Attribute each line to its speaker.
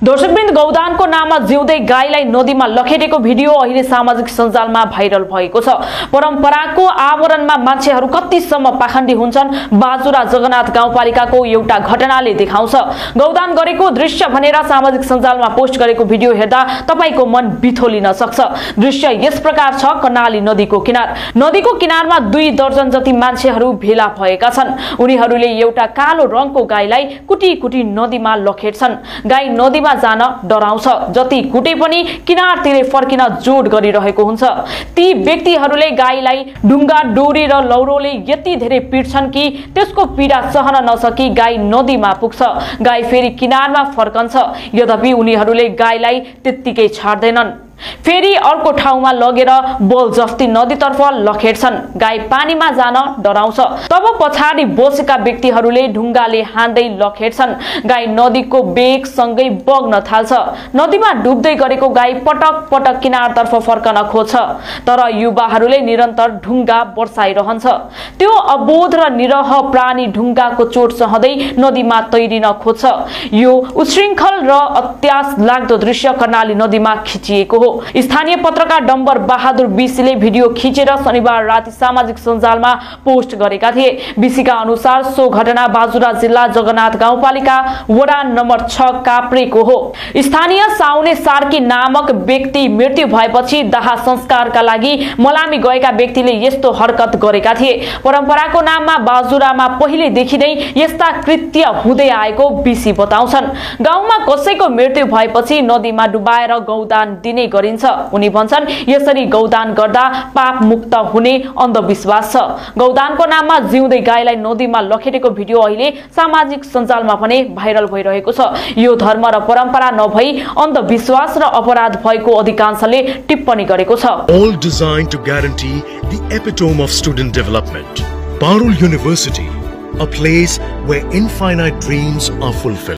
Speaker 1: दर्शकवृन्द, गौदानको नाममा जिउँदै गाईलाई नदीमा लखेटेको भिडियो अहिले सामाजिक सञ्जालमा भाइरल भएको छ। परम्पराको आवरणमा मान्छेहरू कतिसम्म पाखण्डी हुन्छन्, बाजुरा जगन्नाथ गाउँपालिकाको एउटा घटनाले देखाउँछ। गौदान गरेको दृश्य भनेर सामाजिक सञ्जालमा पोस्ट गरेको भिडियो हेर्दा तपाईको मन बिथोलिन सक्छ। दृश्य यस प्रकार छ। कर्णाली नदीको किनार। नदीको किनारमा 2 दर्जन जति मान्छेहरू भेला भएका छन्। उनीहरूले एउटा कालो रङको गाईलाई कुटी कुटी नदीमा लखेट्छन्। गाई नदीमा जान डराउँछ। जति कुटे पनि किनारतिर फर्किन जोड गरिरहेको हुन्छ। ती व्यक्तिहरूले गाईलाई ढुङ्गा, डोरी र लौरोले यति धेरै पिट्छन् कि त्यसको पीडा सहन नसकी गाई नदीमा पुग्छ। गाई फेरि किनारमा फर्कन्छ। यद्यपि उनीहरूले गाईलाई त्यत्तिकै छाड्दैनन्। फेरि अर्को ठाउँमा लगेर बलजफ्ती नदीतर्फ लखेट्छन्। गाई पानीमा जान डराउँछ। तब पछाडि बसेका व्यक्तिहरूले ढुङ्गाले हान्दै लखेट्छन्। गाई नदीको बेगसँगै बग्न थाल्छ। नदीमा डुब्दै गरेको गाई पटक पटक किनारतर्फ फर्कन खोज्छ, तर युवाहरूले निरन्तर ढुङ्गा बर्साइरहन्छ। त्यो अबोध र निरह प्राणी ढुङ्गाको चोट सहँदै नदीमा तैरिन खोज्छ। यो उच्छृङ्खल र अत्यास लाग्दो दृश्य कर्णाली नदीमा खिचिएको हो। स्थानीय पत्रकार डम्बर बहादुर बिसीले भिडियो खिचेर शनिबार राति सामाजिक सञ्जालमा पोस्ट गरेका थिए। बिसीका अनुसार सो घटना बाजुरा जिल्ला जगन्नाथ गाउँपालिका वडा नम्बर 6 काप्रेको हो। स्थानीय साउने सार्की नामक व्यक्ति मृत्यु भएपछि दाह संस्कारका लागि मलामी गएका व्यक्तिले यस्तो हरकत गरेका थिए। परम्पराको नाममा बाजुरामा पहिलेदेखि नै यस्ता कृत्य हुँदै आएको बिसी बताउँछन्। गाउँमा कसैको मृत्यु भएपछि नदीमा डुबाएर गौदान दिने गरिन्छ। उनी भन्छन् यसरी गौदान गर्दा पाप मुक्त हुने अन्धविश्वास छ। गौदानको नाममा जिउँदै गाईलाई नदीमा लखेटेको भिडियो अहिले सामाजिक सञ्जालमा पनि भाइरल भइरहेको छ। यो धर्म र परम्परा नभई अन्धविश्वास र अपराध भएको अधिकांशले टिप्पणी गरेको छ।
Speaker 2: All designed to guarantee the epitome of student development. Parul University, a place where infinite dreams are fulfilled.